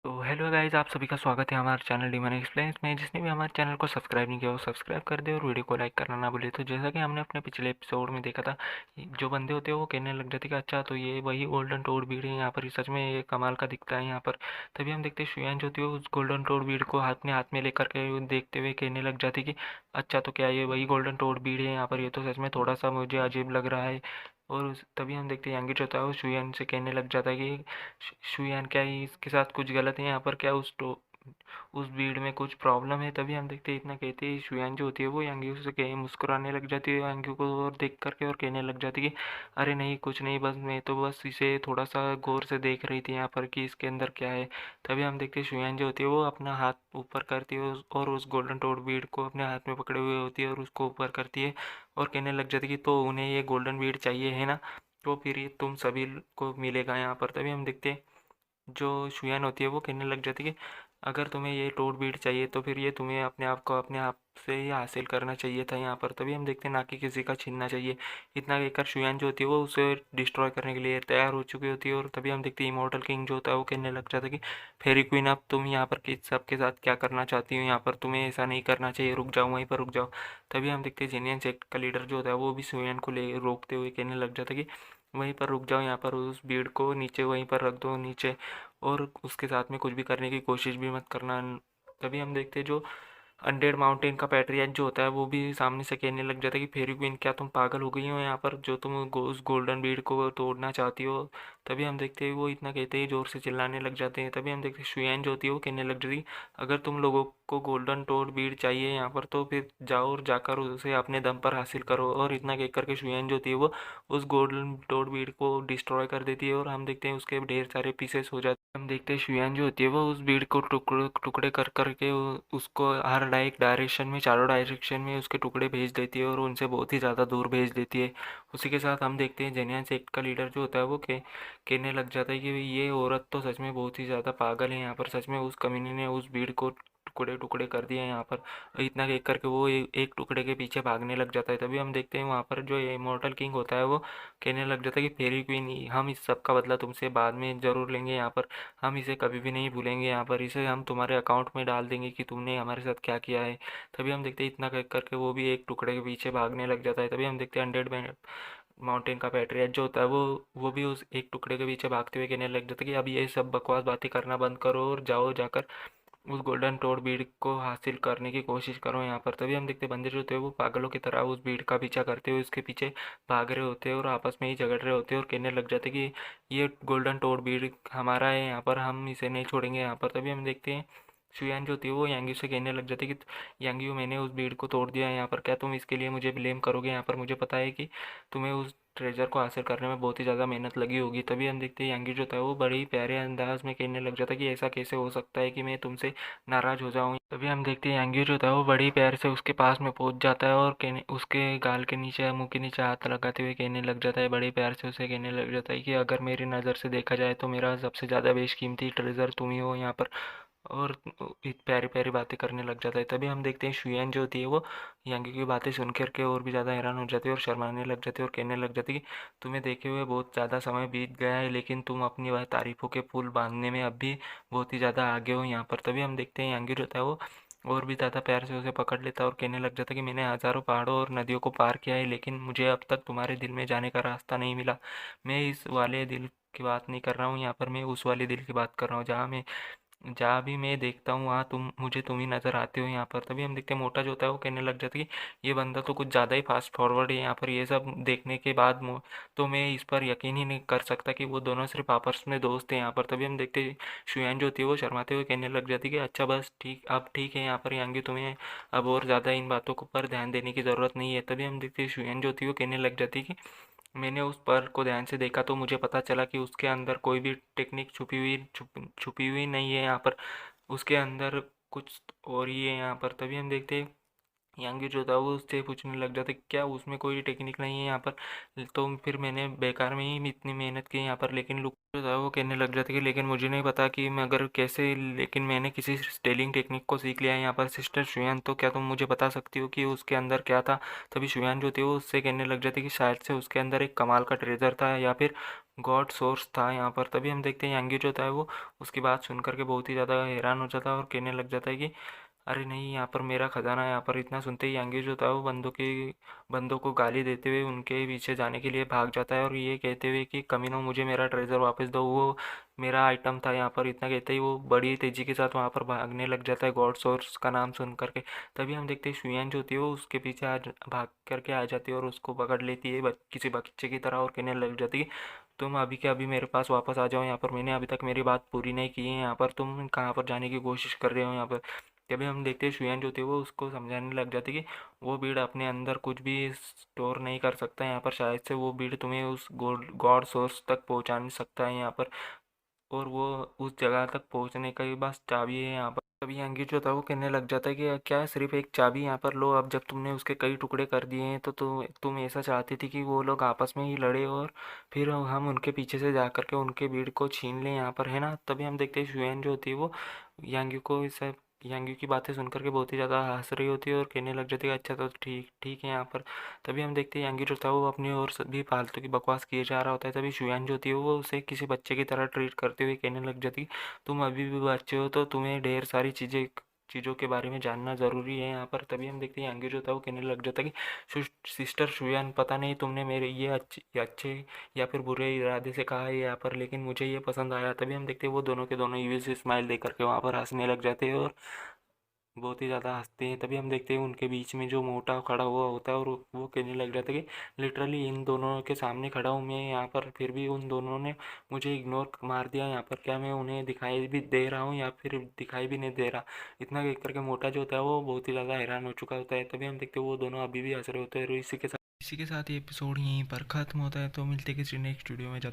तो hello guys, आप सभी का स्वागत है हमारे चैनल डी मनी एक्सप्लेन्स में। जिसने भी हमारे चैनल को सब्सक्राइब नहीं किया वो सब्सक्राइब कर दे और वीडियो को लाइक करना ना भूले। तो जैसा कि हमने अपने पिछले एपिसोड में देखा था, जो बंदे होते हैं वो कहने लग जाते कि अच्छा तो ये वही गोल्डन टोड बीड है यहाँ पर, सच में ये कमाल का दिखता है यहाँ पर। तभी हम देखते हैं शुयान जो होती है उस गोल्डन टोड बीड को हाथ में लेकर के देखते हुए कहने लग जाती कि अच्छा तो क्या ये वही गोल्डन टोड बीड है यहाँ पर, ये तो सच में थोड़ा सा मुझे अजीब लग रहा है। और तभी हम देखते हैं यांगी जो होता है वो शुयान से कहने लग जाता है कि शुयान क्या ही इसके साथ कुछ गलत है यहाँ पर, क्या उस भीड़ में कुछ प्रॉब्लम है। तभी हम देखते हैं इतना कहते ही शुयान जो होती है वो यांगी से कहीं मुस्कुराने लग जाती है यांगी को और देख करके और कहने लग जाती है कि अरे नहीं कुछ नहीं, बस मैं तो बस इसे थोड़ा सा गौर से देख रही थी यहाँ पर कि इसके अंदर क्या है। तभी हम देखते हैं शुयान जो होती है वो अपना हाथ ऊपर करती है और उस गोल्डन टोड बीड को अपने हाथ में पकड़े हुए होती है और उसको ऊपर करती है और कहने लग जाती है कि तो उन्हें ये गोल्डन बीड चाहिए है ना, तो फिर ये तुम सभी को मिलेगा यहाँ पर। तभी हम देखते हैं जो शुयान होती है वो कहने लग जाती है कि अगर तुम्हें ये टोड बीट चाहिए तो फिर ये तुम्हें अपने आप को अपने आप से ही हासिल करना चाहिए था यहाँ पर। तभी हम देखते हैं ना कि किसी का छीनना चाहिए। इतना कहकर शुयान जो होती है वो उसे डिस्ट्रॉय करने के लिए तैयार हो चुकी होती है। और तभी हम देखते हैं इमोर्टल किंग जो होता है वो कहने लग जाता है कि फेरी क्वीन अब तुम यहाँ पर किस सबके साथ क्या करना चाहती हो यहाँ पर, तुम्हें ऐसा नहीं करना चाहिए, रुक जाओ वहीं पर रुक जाओ। तभी हम देखते हैं जेनियन सेक्ट का लीडर जो होता है वो भी शुयान को ले रोकते हुए कहने लग जाता है कि वहीं पर रुक जाओ यहाँ पर, उस भीड़ को नीचे वहीं पर रख दो नीचे और उसके साथ में कुछ भी करने की कोशिश भी मत करना। तभी हम देखते हैं जो अनडेड माउंटेन का पैट्रियट जो होता है वो भी सामने से कहने लग जाता है कि फेरी क्वीन क्या तुम पागल हो गई हो यहाँ पर, जो तुम उस गोल्डन बीड को तोड़ना चाहती हो। तभी हम देखते हैं वो इतना कहते ही जोर से चिल्लाने लग जाते हैं। तभी हम देखते हैं शुयान जो होती है वो कहने लग जाती है अगर तुम लोगों को गोल्डन टोड बीड चाहिए यहाँ पर तो फिर जाओ और जाकर उसे अपने दम पर हासिल करो। और इतना कह करके शुयान जो होती है वो उस गोल्डन टोड बीड को डिस्ट्रॉय कर देती है और हम देखते हैं उसके ढेर सारे पीसेस हो जाते हैं। हम देखते हैं शुयान जो होती है वो उस बीड को टुकड़े टुकड़े कर करके उसको हर एक डायरेक्शन में, चारों डायरेक्शन में उसके टुकड़े भेज देती है और उनसे बहुत ही ज़्यादा दूर भेज देती है। उसी के साथ हम देखते हैं जेनियन सेक्ट का लीडर जो होता है वो कहने लग जाता है कि ये औरत तो सच में बहुत ही ज़्यादा पागल है यहाँ पर, सच में उस कमीने ने उस भीड़ को टुकड़े टुकड़े कर दिए यहाँ पर। इतना कह करके वो एक टुकड़े के पीछे भागने लग जाता है। तभी हम देखते हैं वहाँ पर जो इमॉर्टल किंग होता है वो कहने लग जाता है कि फेरी क्वीन हम इस सब का बदला तुमसे बाद में ज़रूर लेंगे यहाँ पर, हम इसे कभी भी नहीं भूलेंगे यहाँ पर, इसे हम तुम्हारे अकाउंट में डाल देंगे कि तुमने हमारे साथ क्या किया है। तभी हम देखते हैं इतना कह करके वो भी एक टुकड़े के पीछे भागने लग जाता है। तभी हम देखते हैं हंड्रेड माउंटेन का पैट्रियट जो होता है वो भी उस एक टुकड़े के पीछे भागते हुए कहने लग जाता है कि अब ये सब बकवास बातें करना बंद करो और जाओ जाकर उस गोल्डन टोड बीड को हासिल करने की कोशिश करो यहाँ पर। तभी हम देखते हैं बंदर जो होते हैं वो पागलों की तरह उस बीड का पीछा करते हुए उसके पीछे भाग रहे होते हैं और आपस में ही झगड़ रहे होते हैं और कहने लग जाते हैं कि ये गोल्डन टोड बीड हमारा है यहाँ पर, हम इसे नहीं छोड़ेंगे यहाँ पर। तभी हम देखते हैं शुयान जो होती है वो यांगी से कहने लग जाती है कि यांगी मैंने उस भीड़ को तोड़ दिया है यहाँ पर, क्या तुम इसके लिए मुझे ब्लेम करोगे यहाँ पर, मुझे पता है कि तुम्हें उस ट्रेजर को हासिल करने में बहुत ही ज़्यादा मेहनत लगी होगी। तभी हम देखते हैं यांगी जो था वो बड़े ही प्यारे अंदाज में कहने लग जाता है कि ऐसा कैसे हो सकता है कि मैं तुमसे नाराज़ हो जाऊँ। तभी हम देखते हैं यांगी जो था वो बड़ी प्यार से उसके पास में पहुंच जाता है और कहने उसके गाल के नीचे मुंह के नीचे हाथ लगाते हुए कहने लग जाता है, बड़ी प्यार से उसे कहने लग जाता है कि अगर मेरी नज़र से देखा जाए तो मेरा सबसे ज़्यादा बेशकीमती ट्रेजर तुम ही हो यहाँ पर। और प्यारी प्यारी बातें करने लग जाता है। तभी हम देखते हैं शुयान जो होती है वो यांगी की बातें सुन करके और भी ज़्यादा हैरान हो जाती है और शर्माने लग जाती है और कहने लग जाती है कि तुम्हें देखे हुए बहुत ज़्यादा समय बीत गया है लेकिन तुम अपनी वह तारीफ़ों के पुल बांधने में अब भी बहुत ही ज़्यादा आगे हो यहाँ पर। तभी हम देखते हैं यांगी जो होता है वो और भी ज़्यादा प्यार से उसे पकड़ लेता है और कहने लग जाता है कि मैंने हज़ारों पहाड़ों और नदियों को पार किया है लेकिन मुझे अब तक तुम्हारे दिल में जाने का रास्ता नहीं मिला। मैं इस वाले दिल की बात नहीं कर रहा हूँ यहाँ पर, मैं उस वाले दिल की बात कर रहा हूँ जहाँ भी मैं देखता हूँ वहाँ तुम ही नज़र आते हो यहाँ पर। तभी हम देखते हैं मोटा जो होता है वो कहने लग जाता है कि ये बंदा तो कुछ ज़्यादा ही फास्ट फॉरवर्ड है यहाँ पर, ये सब देखने के बाद तो मैं इस पर यकीन ही नहीं कर सकता कि वो दोनों सिर्फ आपस में दोस्त हैं यहाँ पर। तभी हम देखते हैं शुयान जो होती है वो शर्माते हुए कहने लग जाती है कि अच्छा बस ठीक, अब ठीक है यहाँ पर यांगी, तुम्हें अब और ज़्यादा इन बातों को पर ध्यान देने की ज़रूरत नहीं है। तभी हम देखते हैं शुयान जो होती है वो कहने लग जाती है कि मैंने उस पर को ध्यान से देखा तो मुझे पता चला कि उसके अंदर कोई भी टेक्निक छुपी हुई नहीं है यहाँ पर, उसके अंदर कुछ और ही है यहाँ पर। तभी हम देखते हैं यांगी जो था वो उससे पूछने लग जाते क्या उसमें कोई टेक्निक नहीं है यहाँ पर, तो फिर मैंने बेकार में ही इतनी मेहनत की यहाँ पर। लेकिन लुक जो था वो कहने लग जाते कि लेकिन मुझे नहीं पता कि मैं अगर कैसे, लेकिन मैंने किसी स्टेलिंग टेक्निक को सीख लिया है यहाँ पर सिस्टर शुयान, तो क्या तुम मुझे बता सकती हो कि उसके अंदर क्या था। तभी शुयान जो थी वो उससे कहने लग जाती कि शायद से उसके अंदर एक कमाल का ट्रेजर था या फिर गॉड सोर्स था यहाँ पर। तभी हम देखते हैं यांगी जो होता है वो उसकी बात सुन कर के बहुत ही ज़्यादा हैरान हो जाता है और कहने लग जाता है कि अरे नहीं, यहाँ पर मेरा खजाना है यहाँ पर। इतना सुनते ही यांगी जो होता है वो बंदों को गाली देते हुए उनके पीछे जाने के लिए भाग जाता है और ये कहते हुए कि कमीनों, मुझे मेरा ट्रेजर वापस दो, वो मेरा आइटम था यहाँ पर। इतना कहते ही वो बड़ी तेजी के साथ वहाँ पर भागने लग जाता है गॉड सोर्स का नाम सुन करके। तभी हम देखते हैं शुयान जो होती है वो उसके पीछे भाग करके आ जाती है और उसको पकड़ लेती है किसी बच्चे की तरह और कहने लग जाती है तुम अभी के अभी मेरे पास वापस आ जाओ यहाँ पर। मैंने अभी तक मेरी बात पूरी नहीं की है यहाँ पर, तुम कहाँ पर जाने की कोशिश कर रहे हो यहाँ पर। तभी हम देखते हैं शुयान जो होती है वो उसको समझाने लग जाती है कि वो भीड़ अपने अंदर कुछ भी स्टोर नहीं कर सकता यहाँ पर। शायद से वो भीड़ तुम्हें उस गॉड सोर्स तक पहुँचा नहीं सकता है यहाँ पर, और वो उस जगह तक पहुँचने का ही बस चाबी है यहाँ पर। तभी अंकित जो था वो कहने लग जाता है कि क्या सिर्फ एक चाबी यहाँ पर लो, अब जब तुमने उसके कई टुकड़े कर दिए हैं तो तुम ऐसा चाहती थी कि वो लोग आपस में ही लड़े और फिर हम उनके पीछे से जा कर के उनके भीड़ को छीन लें यहाँ पर, है ना। तभी हम देखते हैं शुएन जो होती है वो यांगी को इस यांगी की बातें सुन करके बहुत ही ज़्यादा हंस रही होती है और कहने लग जाती है अच्छा तो ठीक ठीक है यहाँ पर। तभी हम देखते हैं यांगी जो था वो अपनी ओर से भी फालतू की बकवास किए जा रहा होता है। तभी शुयान जो होती है वो उसे किसी बच्चे की तरह ट्रीट करते हुए कहने लग जाती है तुम अभी भी बच्चे हो तो तुम्हें ढेर सारी चीज़ों के बारे में जानना ज़रूरी है यहाँ पर। तभी हम देखते हैं यांगी जो था वो कहने लग जाता है कि सिस्टर शुयान, पता नहीं तुमने मेरे ये अच्छे या फिर बुरे इरादे से कहा है यहाँ पर, लेकिन मुझे ये पसंद आया। तभी हम देखते हैं वो दोनों के दोनों यूवी से स्माइल दे करके वहाँ पर हंसने लग जाते हैं और बहुत ही ज़्यादा हंसते हैं। तभी हम देखते हैं उनके बीच में जो मोटा खड़ा हुआ होता है और वो कहने लग जाता है कि लिटरली इन दोनों के सामने खड़ा हूँ मैं यहाँ पर, फिर भी उन दोनों ने मुझे इग्नोर मार दिया यहाँ पर। क्या मैं उन्हें दिखाई भी दे रहा हूँ या फिर दिखाई भी नहीं दे रहा। इतना देख करके मोटा जो होता है वो बहुत ही ज़्यादा हैरान हो चुका होता है। तभी हम देखते हैं वो दोनों अभी भी हंस रहे होते हैं और इसी के साथ ये एपिसोड यहीं पर ख़त्म होता है। तो मिलते हैं किसी नेक्स्ट वीडियो में, जब तक